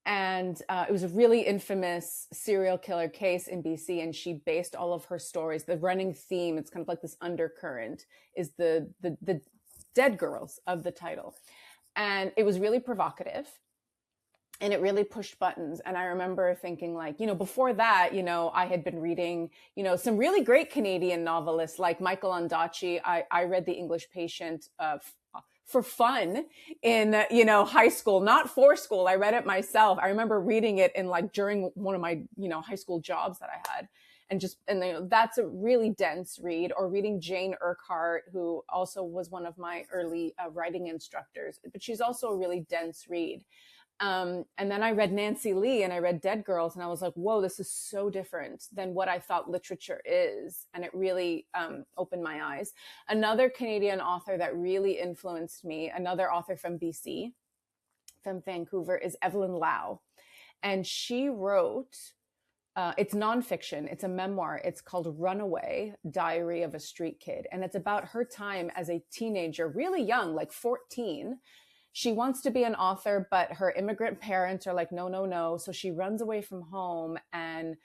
And it was a really infamous serial killer case in BC, and she based all of her stories. The running theme, it's kind of like this undercurrent, is the dead girls of the title. And it was really provocative, and it really pushed buttons. And I remember thinking, before that, I had been reading, some really great Canadian novelists like Michael Ondaatje. I read The English Patient for fun in, high school, not for school. I read it myself. I remember reading it during one of my, high school jobs that I had. And that's a really dense read. Or reading Jane Urquhart, who also was one of my early writing instructors, but she's also a really dense read. And then I read Nancy Lee, and I read Dead Girls, and I was like, whoa, this is so different than what I thought literature is. And it really opened my eyes. Another Canadian author that really influenced me, another author from BC, from Vancouver, is Evelyn Lau. And she wrote It's nonfiction. It's a memoir. It's called Runaway, Diary of a Street Kid. And it's about her time as a teenager, really young, like 14. She wants to be an author, but her immigrant parents are like, no, no, no. So she runs away from home and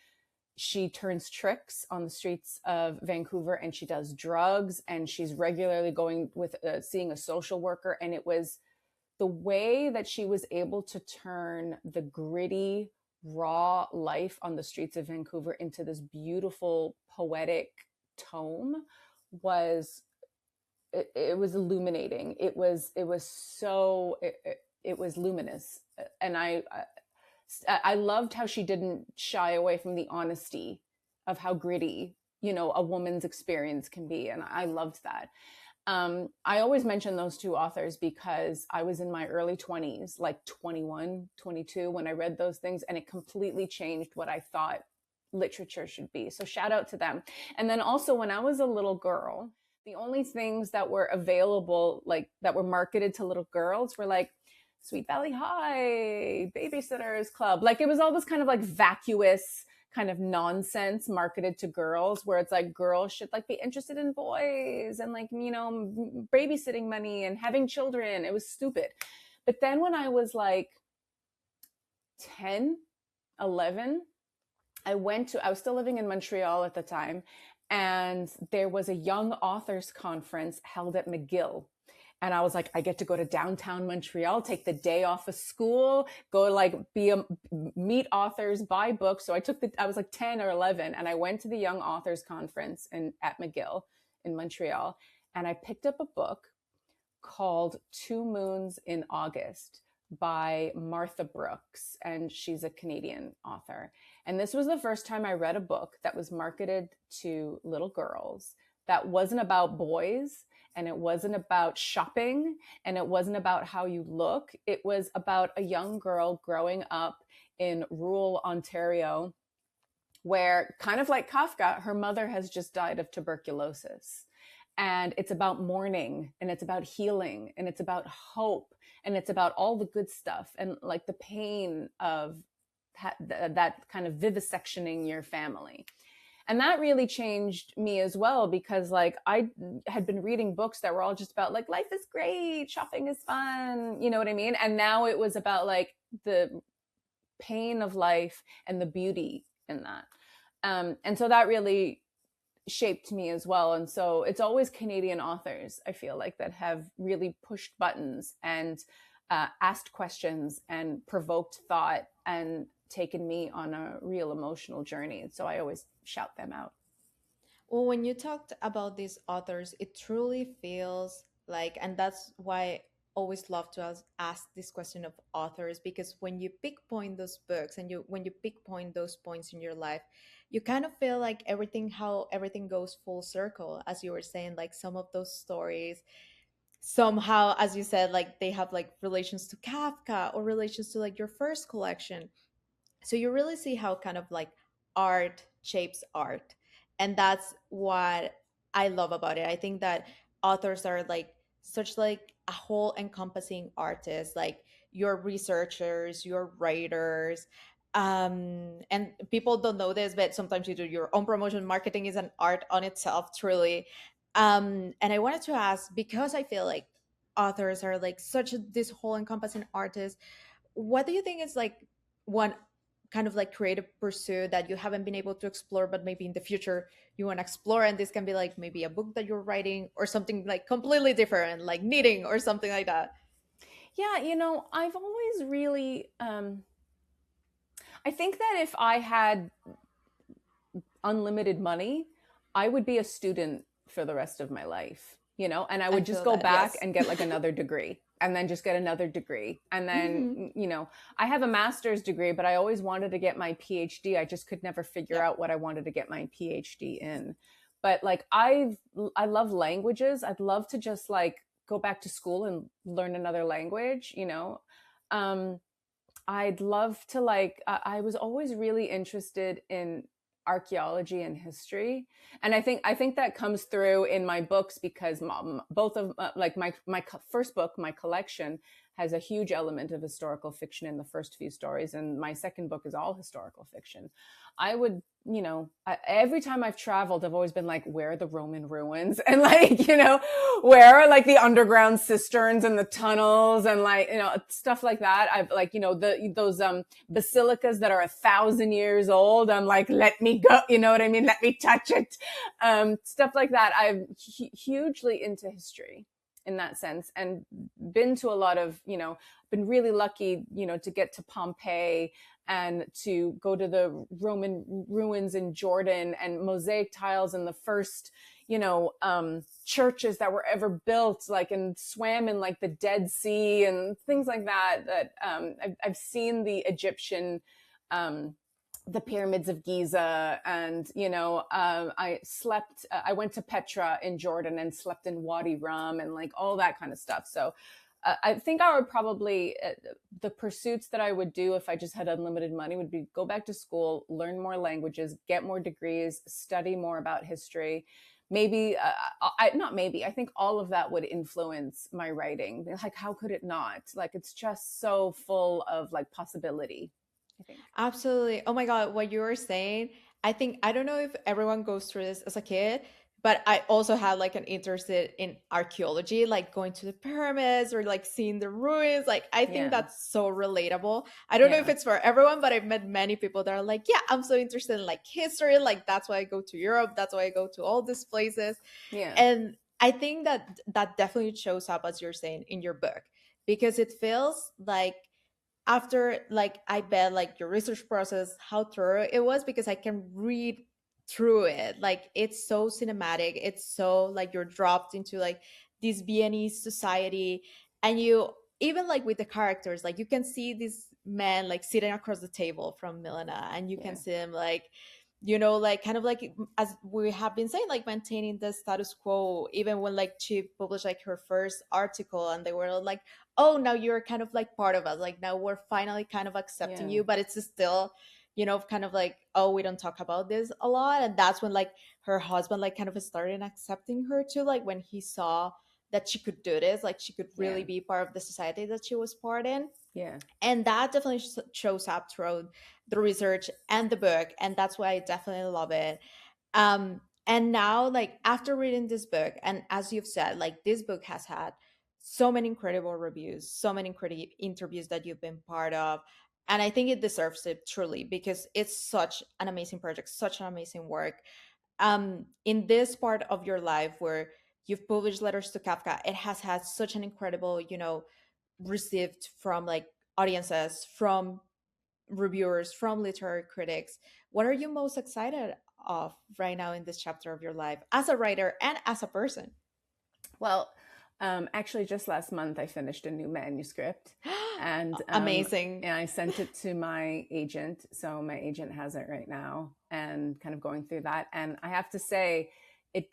she turns tricks on the streets of Vancouver, and she does drugs, and she's regularly going with seeing a social worker. And it was the way that she was able to turn the gritty, raw life on the streets of Vancouver into this beautiful, poetic tome was it was illuminating. It was luminous, and I loved how she didn't shy away from the honesty of how gritty, a woman's experience can be, and I loved that. I always mention those two authors because I was in my early 20s, like 21, 22, when I read those things, and it completely changed what I thought literature should be. So shout out to them. And then also when I was a little girl, the only things that were available, like that were marketed to little girls, were like Sweet Valley High, Babysitter's Club. Like it was all this kind of like vacuous kind of nonsense marketed to girls, where it's like girls should like be interested in boys and like, babysitting money and having children. It was stupid. But then when I was like 10, 11, I was still living in Montreal at the time, and there was a young authors conference held at McGill. And I was like, I get to go to downtown Montreal, take the day off of school, go like meet authors, buy books. So I was like 10 or 11, and I went to the Young Authors Conference at McGill in Montreal. And I picked up a book called Two Moons in August by Martha Brooks. And she's a Canadian author. And this was the first time I read a book that was marketed to little girls, that wasn't about boys, and it wasn't about shopping, and it wasn't about how you look. It was about a young girl growing up in rural Ontario, where, kind of like Kafka, her mother has just died of tuberculosis. And it's about mourning, and it's about healing, and it's about hope, and it's about all the good stuff, and like the pain of that kind of vivisectioning your family. And that really changed me as well, because like I had been reading books that were all just about like, life is great, shopping is fun, you know what I mean? And now it was about like the pain of life and the beauty in that. And so that really shaped me as well. And so it's always Canadian authors, I feel like, that have really pushed buttons and asked questions and provoked thought and taken me on a real emotional journey. And so I always shout them out. Well, when you talked about these authors, it truly feels like, and that's why I always love to ask this question of authors, because when you pinpoint those books and when you pinpoint those points in your life, you kind of feel like how everything goes full circle, as you were saying, like some of those stories somehow, as you said, like they have like relations to Kafka or relations to like your first collection. So you really see how kind of like art shapes art, and that's what I love about it. I think that authors are like such like a whole encompassing artist, like your researchers, your writers, and people don't know this, but sometimes you do your own promotion. Marketing is an art on itself, truly. And I wanted to ask, because I feel like authors are like this whole encompassing artist, what do you think is like one kind of like creative pursuit that you haven't been able to explore, but maybe in the future you want to explore? And this can be like maybe a book that you're writing, or something like completely different, like knitting or something like that. Yeah, I've always really, I think that if I had unlimited money, I would be a student for the rest of my life, and I I would just feel go that, back yes. and get like another degree, and then just get another degree. And Hmm. then, I have a master's degree, but I always wanted to get my PhD. I just could never figure Yep. out what I wanted to get my PhD in. But like, I love languages. I'd love to just like go back to school and learn another language. Um, I'd love to like, I was always really interested in archaeology and history, and I think that comes through in my books, because both of like my first book, my collection, has a huge element of historical fiction in the first few stories, and my second book is all historical fiction. I would, every time I've traveled, I've always been like, where are the Roman ruins? And like, where are like the underground cisterns and the tunnels and like, stuff like that. I've like, those basilicas that are 1,000 years old. I'm like, let me go, you know what I mean? Let me touch it. Stuff like that. I'm hugely into history in that sense, and been to a lot of, been really lucky, to get to Pompeii and to go to the Roman ruins in Jordan and mosaic tiles and the first, churches that were ever built, like, and swam in like the Dead Sea and things like that. I've seen the Egyptian, the pyramids of Giza, and I went to Petra in Jordan and slept in Wadi Rum and like all that kind of stuff. So I think I would probably, the pursuits that I would do if I just had unlimited money would be go back to school, learn more languages, get more degrees, study more about history. Maybe, I think all of that would influence my writing. Like, how could it not? Like, it's just so full of like possibility, I think. Absolutely. Oh my God, what you were saying, I think, I don't know if everyone goes through this as a kid, but I also had like an interest in archaeology, like going to the pyramids or like seeing the ruins. Like, I think Yeah. that's so relatable. I don't know if Yeah. it's for everyone, but I've met many people that are like, yeah, I'm so interested in like history. Like, that's why I go to Europe. That's why I go to all these places. Yeah. And I think that that definitely shows up, as you're saying, in your book, because it feels like after, like, I bet like your research process, how thorough it was, because I can read through it. Like, it's so cinematic, it's so like you're dropped into like this Viennese society, and you, even like with the characters, like you can see this man like sitting across the table from Milena, and you can Yeah. see him like, like kind of like, as we have been saying, like maintaining the status quo, even when like she published like her first article and they were like, oh, now you're kind of like part of us, like now we're finally kind of accepting Yeah. you, but it's still, kind of like, oh, we don't talk about this a lot. And that's when like her husband like kind of started accepting her too, like when he saw that she could do this, like she could Yeah. really be part of the society that she was part in. Yeah. And that definitely shows up throughout the research and the book, and that's why I definitely love it. And now, like, after reading this book, and as you've said, like, this book has had so many incredible reviews, so many incredible interviews that you've been part of, and I think it deserves it truly, because it's such an amazing project, such an amazing work. In this part of your life where you've published letters to Kafka, it has had such an incredible, received from like audiences, from reviewers, from literary critics. What are you most excited of right now in this chapter of your life as a writer and as a person? Well, actually, just last month, I finished a new manuscript, and Amazing. I sent it to my agent. So my agent has it right now, and kind of going through that. And I have to say, it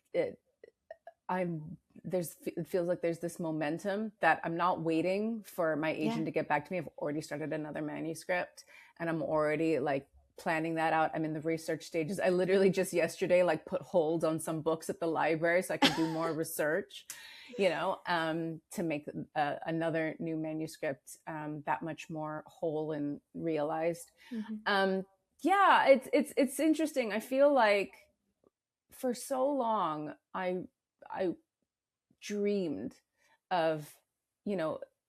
I'm there's it feels like there's this momentum that I'm not waiting for my Yeah. agent to get back to me. I've already started another manuscript, and I'm already like planning that out. I'm in the research stages. I literally just yesterday like put hold on some books at the library so I can do more research, to make another new manuscript that much more whole and realized. Mhm. Um, yeah, it's interesting. I feel like for so long I dreamed of,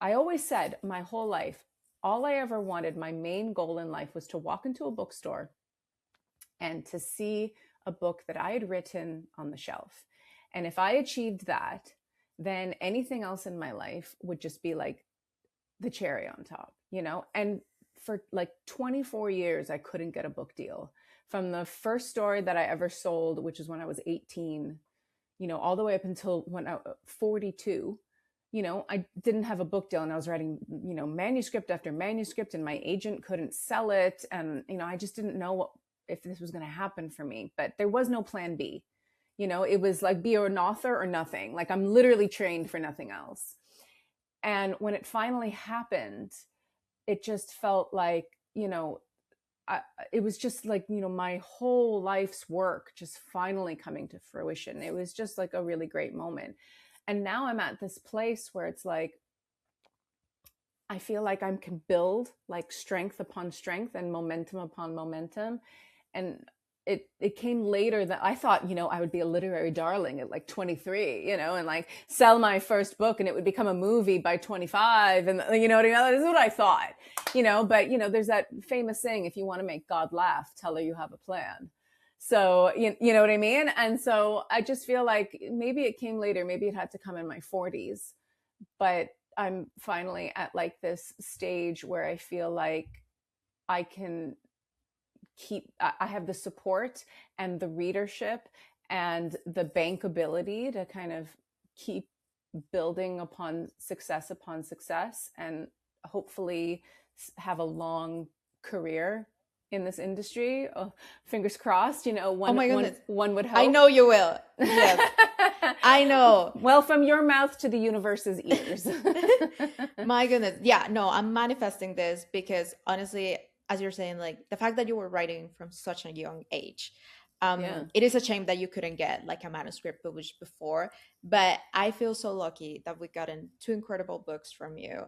I always said my whole life, all I ever wanted, my main goal in life was to walk into a bookstore and to see a book that I had written on the shelf. And if I achieved that, then anything else in my life would just be like the cherry on top, And for like 24 years, I couldn't get a book deal. From the first story that I ever sold, which is when I was 18, all the way up until when I was 42, I didn't have a book deal, and I was writing, manuscript after manuscript, and my agent couldn't sell it. And, I just didn't know if this was going to happen for me, but there was no plan B. It was like be an author or nothing. Like I'm literally trained for nothing else. And when it finally happened, it just felt like, it was just like, my whole life's work just finally coming to fruition. It was just like a really great moment. And now I'm at this place where it's like, I feel like I can build like strength upon strength and momentum upon momentum. And it came later that I thought, I would be a literary darling at like 23, and like sell my first book and it would become a movie by 25. And you know what I mean? This is what I thought, but there's that famous saying, if you want to make God laugh, tell her you have a plan. So, you know what I mean? And so I just feel like maybe it came later, maybe it had to come in my 40s, but I'm finally at like this stage where I feel like I can I have the support and the readership and the bankability to kind of keep building upon success and hopefully have a long career in this industry. Oh, fingers crossed, Oh one, my one, goodness. one would I hope. know you will. Yes. I know. Well, from your mouth to the universe's ears. My goodness. Yeah, no, I'm manifesting this because honestly, as you're saying, like the fact that you were writing from such a young age, Yeah. it is a shame that you couldn't get like a manuscript published before. But I feel so lucky that we gotten two incredible books from you.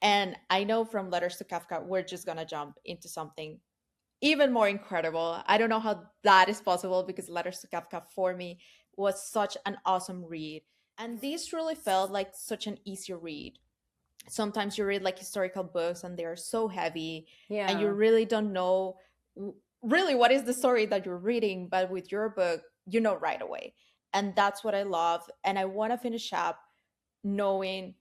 And I know from Letters to Kafka, we're just gonna jump into something even more incredible. I don't know how that is possible because Letters to Kafka for me was such an awesome read. And this really felt like such an easy read. Sometimes you read like historical books and they are so heavy and you Yeah. really don't know really what is the story that you're reading, but with your book, you know right away. And that's what I love. And I want to finish up knowing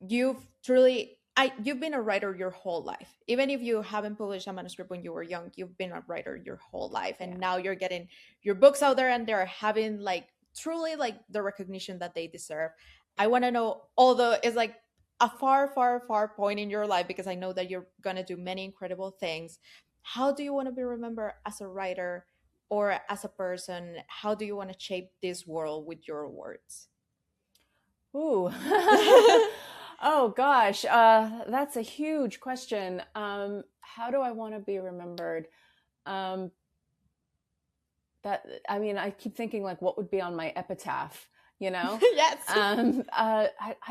you've been a writer your whole life. Even if you haven't published a manuscript when you were young, you've been a writer your whole life. And Yeah. now you're getting your books out there and they're having like truly like the recognition that they deserve. I want to know, although it's like a far, far, far point in your life, because I know that you're gonna do many incredible things. How do you want to be remembered as a writer or as a person? How do you want to shape this world with your words? Ooh. Oh gosh, that's a huge question. How do I want to be remembered? Um, that I mean, I keep thinking like, what would be on my epitaph? You know, Yes. I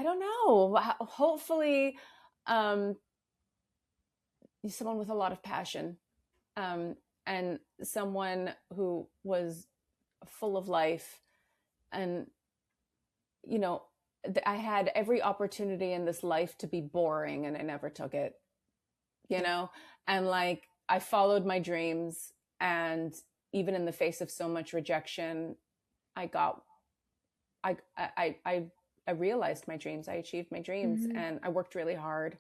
don't know. Hopefully, um, someone with a lot of passion, and someone who was full of life, and you know, I had every opportunity in this life to be boring and I never took it, you Yeah. know? And like I followed my dreams, and even in the face of so much rejection, I got I I I I realized my dreams. I achieved my dreams Mhm. and I worked really hard.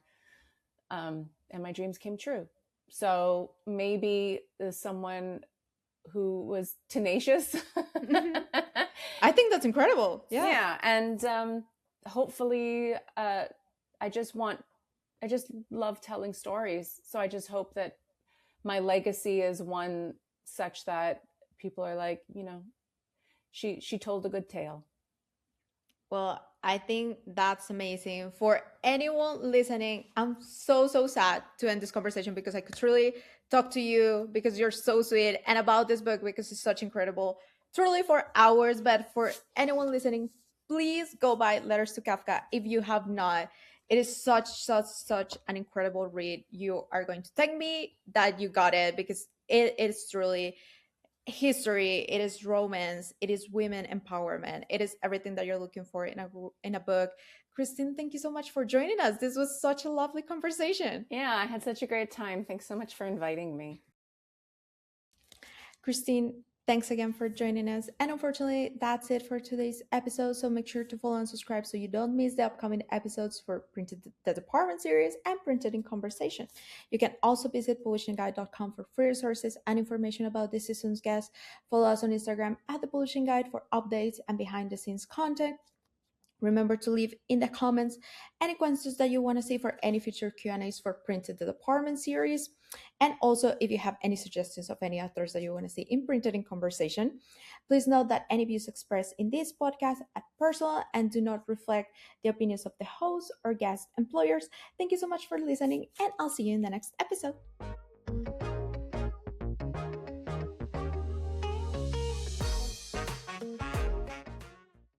And my dreams came true. So maybe someone who was tenacious. Mhm. I think that's incredible. Yeah. Yeah, and hopefully, I just want, I just love telling stories. So I just hope that my legacy is one such that people are like, she told a good tale. Well, I think that's amazing. For anyone listening, I'm so, so sad to end this conversation because I could truly talk to you because you're so sweet and about this book because it's such incredible, truly for hours. But for anyone listening, please go buy Letters to Kafka if you have not. It is such, such, such an incredible read. You are going to thank me that you got it because it is truly history, it is romance, it is women empowerment, it is everything that you're looking for in a book. Christine, thank you so much for joining us. This was such a lovely conversation. Yeah, I had such a great time. Thanks so much for inviting me. Christine, thanks again for joining us. And unfortunately, that's it for today's episode. So make sure to follow and subscribe so you don't miss the upcoming episodes for Printed the Department series and Printed in Conversation. You can also visit publishingguide.com for free resources and information about this season's guests. Follow us on Instagram at the Publishing Guide for updates and behind the scenes content. Remember to leave in the comments any questions that you want to see for any future Q&As for Printed the Department series. And also, if you have any suggestions of any authors that you want to see in Printed in Conversation, please note that any views expressed in this podcast are personal and do not reflect the opinions of the host or guest employers. Thank you so much for listening, and I'll see you in the next episode.